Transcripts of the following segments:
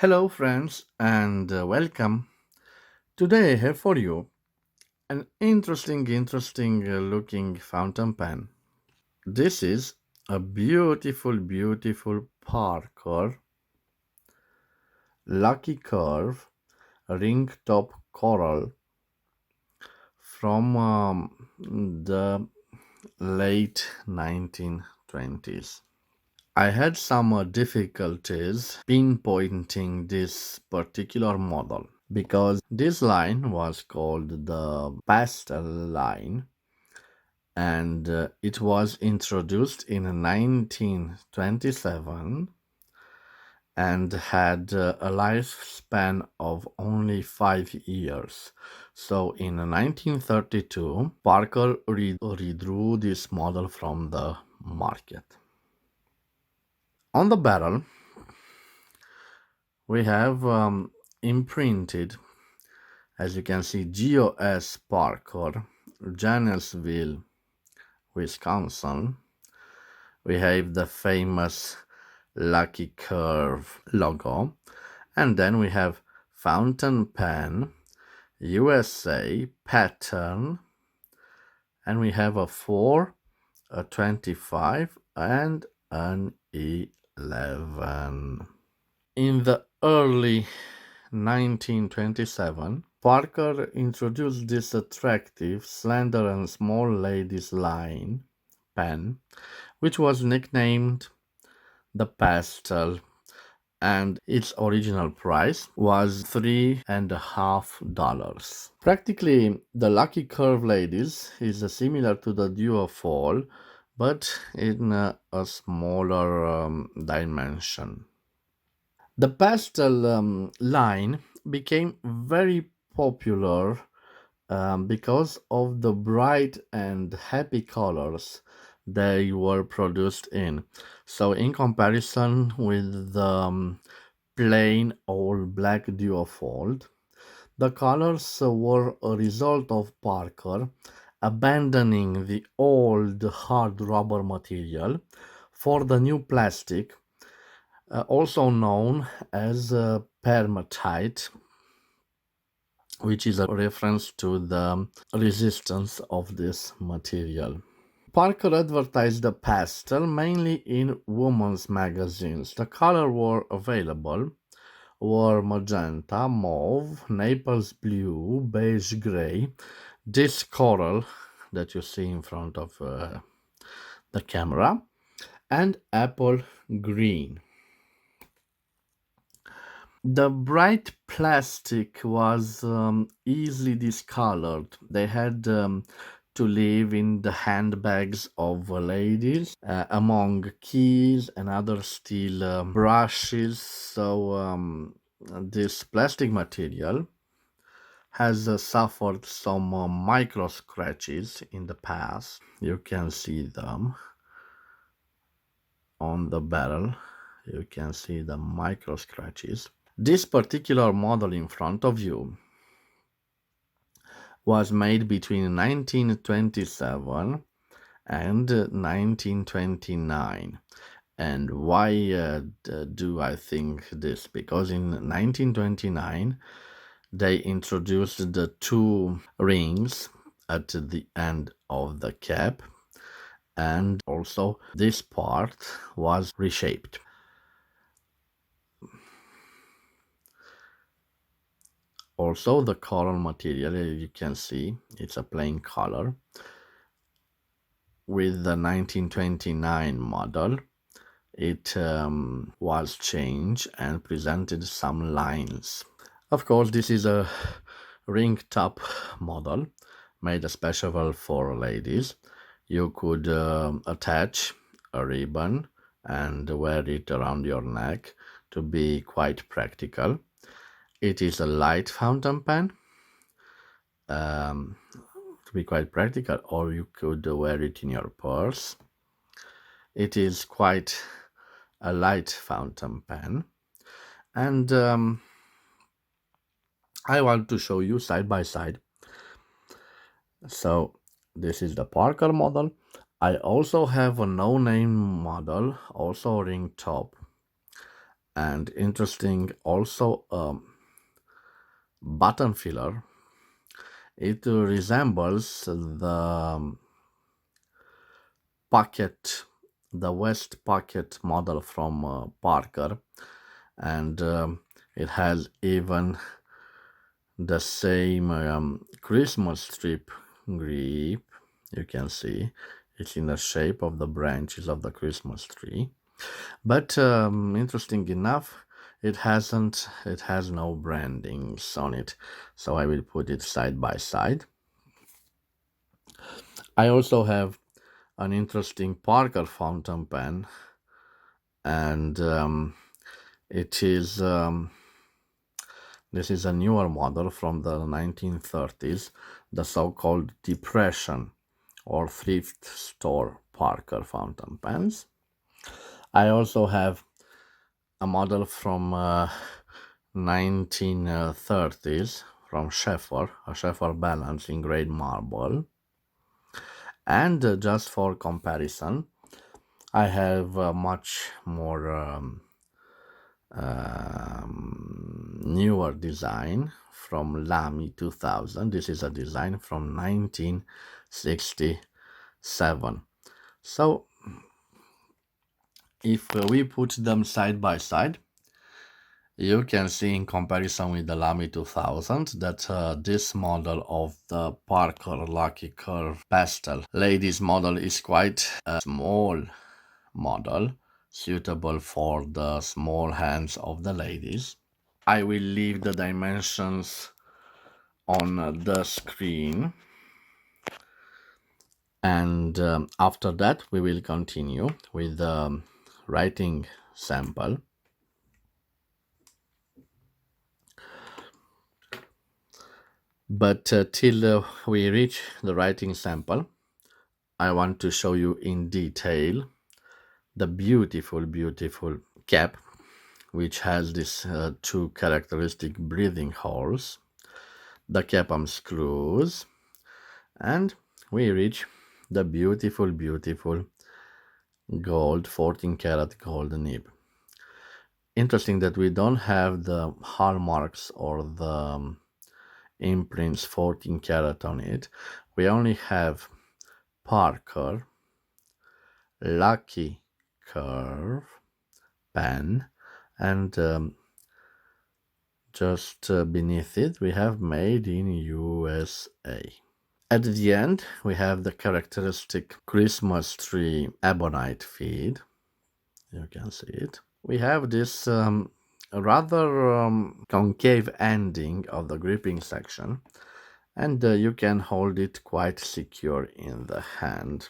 Hello, friends, and welcome. Today, I have for you an interesting looking fountain pen. This is a beautiful Parker Lucky Curve ring top coral from the late 1920s. I had some difficulties pinpointing this particular model because this line was called the pastel line, and it was introduced in 1927 and had a lifespan of only 5 years. So in 1932, Parker redrew this model from the market. On the barrel, we have imprinted, as you can see, GOS Parker, Janesville, Wisconsin. We have the famous Lucky Curve logo, and then we have fountain pen, USA pattern, and we have a 4, a 25, and an 11. In the early 1927, Parker introduced this attractive, slender, and small ladies line pen, which was nicknamed the Pastel, and its original price was $3.50. Practically, the Lucky Curve Ladies is similar to the Duofoil, but in a smaller dimension. The pastel line became very popular because of the bright and happy colors they were produced in. So, in comparison with the plain old black duofold, the colors were a result of Parker abandoning the old hard rubber material for the new plastic, also known as permatite, which is a reference to the resistance of this material. Parker advertised the pastel mainly in women's magazines. The colors were available were magenta, mauve, Naples blue, beige gray, this coral that you see in front of the camera, and apple green. The bright plastic was easily discolored. They had to live in the handbags of ladies, among keys and other steel brushes. So, this plastic material has suffered some micro scratches in the past. You can see them on the barrel. You can see the micro scratches. This particular model in front of you was made between 1927 and 1929. And why do I think this? Because in 1929, they introduced the two rings at the end of the cap, and also this part was reshaped. Also, the coral material, you can see, it's a plain color. With the 1929 model, it was changed and presented some lines. Of course, this is a ring top model made especially for ladies. You could attach a ribbon and wear it around your neck to be quite practical. It is a light fountain pen, to be quite practical, or you could wear it in your purse. It is quite a light fountain pen, and I want to show you side by side. So this is the Parker model. I also have a no-name model, also ring top, And interesting also, button filler. It resembles pocket, the West pocket model from Parker, and it has even the same Christmas strip grip. You can see it's in the shape of the branches of the Christmas tree. But interesting enough, it has no brandings on it. So I will put it side by side. I also have an interesting Parker fountain pen, and it is this is a newer model from the 1930s, the so-called Depression or thrift store Parker fountain pens. I also have a model from 1930s from Scheffer, a Scheffer balance in grade marble. And just for comparison, I have a much more newer design from Lamy 2000. This is a design from 1967. So if we put them side by side, you can see in comparison with the Lamy 2000 that this model of the Parker Lucky Curve Pastel Ladies model is quite a small model, suitable for the small hands of the ladies. I will leave the dimensions on the screen, and after that we will continue with the writing sample. But till we reach the writing sample, I want to show you in detail the beautiful cap, which has these two characteristic breathing holes. The cap unscrews, and we reach the beautiful gold 14 karat gold nib. Interesting that we don't have the hallmarks or the imprints 14 karat on it. We only have Parker Lucky Curve pen, and just beneath it we have made in USA. At the end we have the characteristic Christmas tree ebonite feed. You can see it. We have this rather concave ending of the gripping section, and you can hold it quite secure in the hand.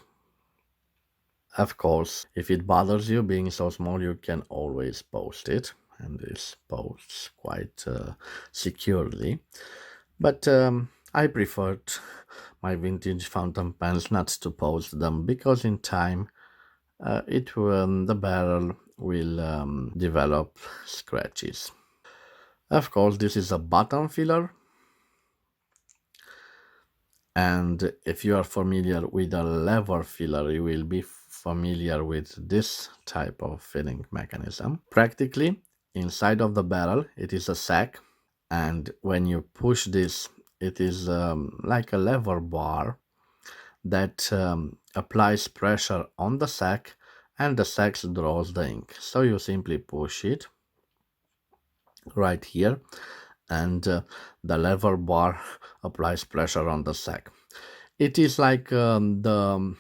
Of course, if it bothers you being so small, you can always post it, and this posts quite securely. But I preferred my vintage fountain pens not to post them, because in time the barrel will develop scratches. Of course, this is a button filler, and if you are familiar with a lever filler, you will be familiar with this type of filling mechanism. Practically, inside of the barrel, it is a sack, and when you push this, it is like a lever bar that applies pressure on the sack, and the sack draws the ink. So you simply push it right here, and the lever bar applies pressure on the sack. It is like the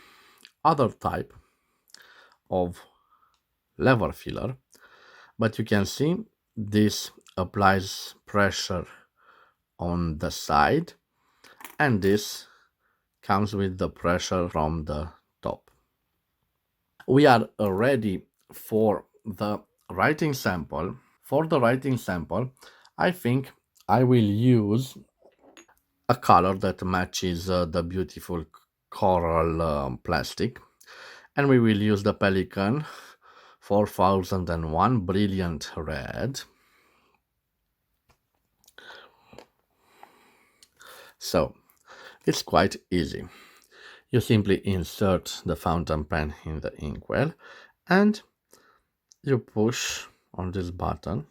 other type of lever filler, but you can see this applies pressure on the side, and this comes with the pressure from the top. We are ready for the writing sample. For the writing sample, I think I will use a color that matches the beautiful coral plastic, and we will use the Pelican 4001 Brilliant Red. So it's quite easy. You simply insert the fountain pen in the inkwell, and you push on this button.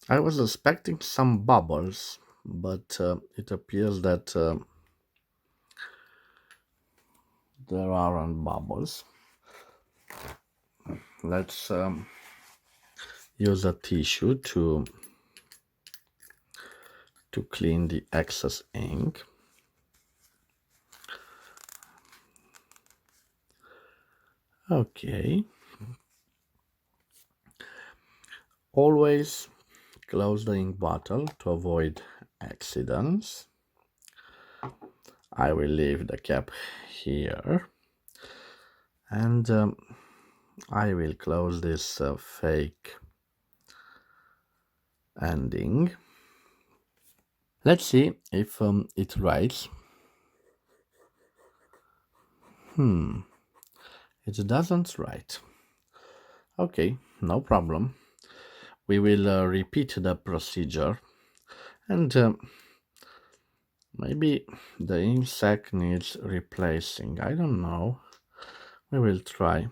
I was expecting some bubbles, but it appears that there aren't bubbles. Let's use a tissue to clean the excess ink. Okay. Always close the ink bottle to avoid accidents. I will leave the cap here, and I will close this fake ending. Let's see if it writes. It doesn't write. Okay, no problem. We will repeat the procedure, and maybe the ink sac needs replacing. I don't know. We will try.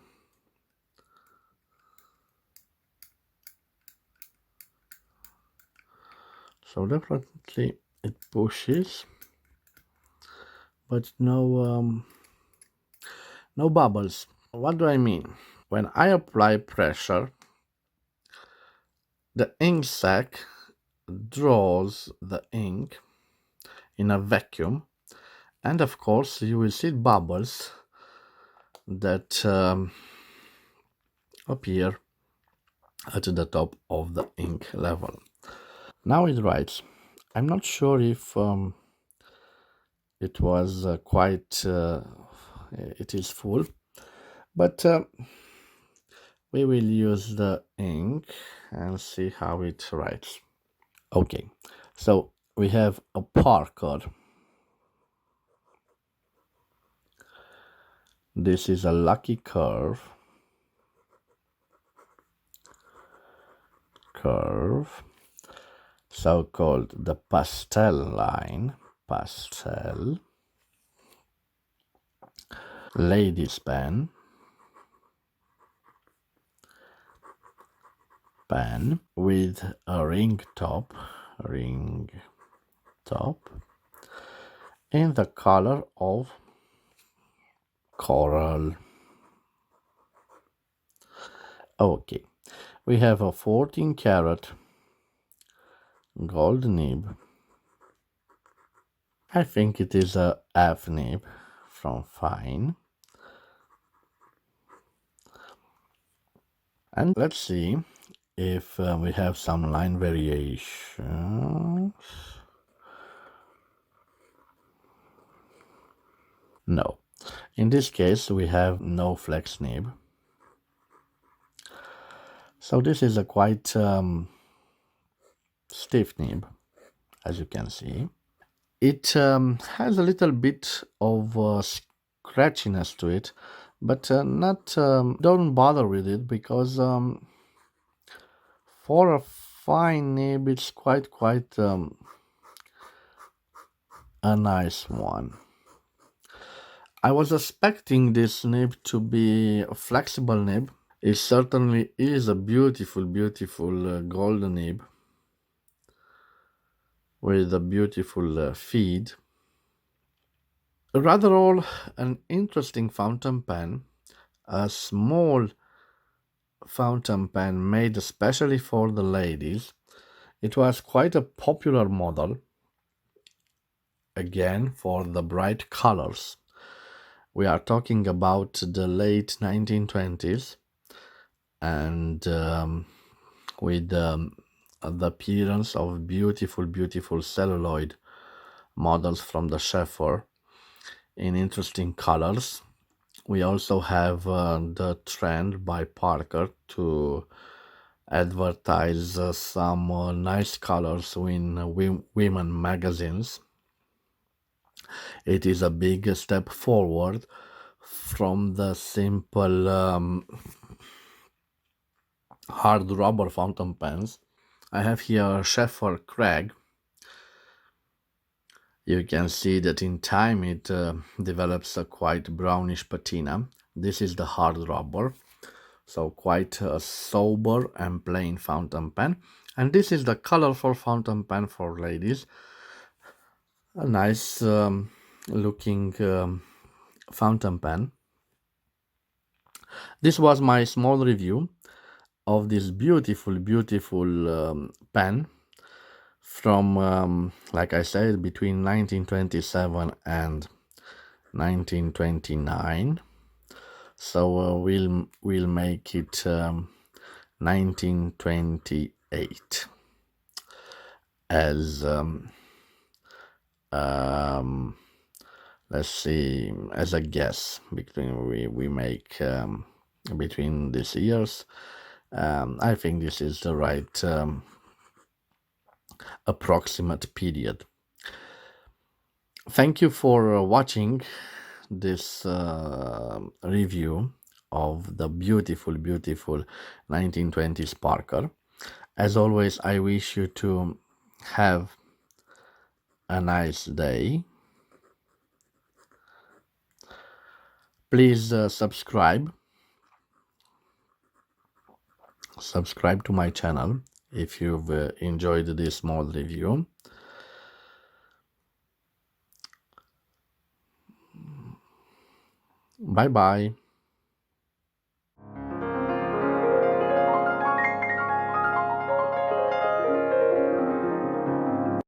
So definitely it pushes, but no bubbles. What do I mean? When I apply pressure, the ink sac draws the ink in a vacuum, and of course you will see bubbles that appear at the top of the ink level. Now it writes. I'm not sure if it was it is full, but we will use the ink and see how it writes. Okay, so we have a Parker. This is a lucky curve, so called the pastel line, pastel, ladies pen with a ring top in the color of coral. Okay, we have a 14 karat gold nib. I think it is a F nib from Fine. And let's see if we have some line variations. No. In this case, we have no flex nib. So this is a quite stiff nib, as you can see. It has a little bit of scratchiness to it, but not don't bother with it because for a fine nib, it's quite a nice one. I was expecting this nib to be a flexible nib. It certainly is a beautiful gold nib with a beautiful feed. Rather all an interesting fountain pen, a small fountain pen made especially for the ladies. It was quite a popular model, again for the bright colors. We are talking about the late 1920s, and with the appearance of beautiful celluloid models from the Sheffer in interesting colors. We also have the trend by Parker to advertise some nice colors in women magazines. It is a big step forward from the simple hard rubber fountain pens. I have here Sheffer Craig. You can see that in time it develops a quite brownish patina. This is the hard rubber, so quite a sober and plain fountain pen. And this is the colorful fountain pen for ladies. A nice looking fountain pen. This was my small review of this beautiful pen from, like I said, between 1927 and 1929. So we'll make it 1928 as um, let's see, as a guess between we make between these years. I think this is the right approximate period. Thank you for watching this review of the beautiful 1920s Parker. As always, I wish you to have a nice day. Please subscribe to my channel if you've enjoyed this small review. Bye bye.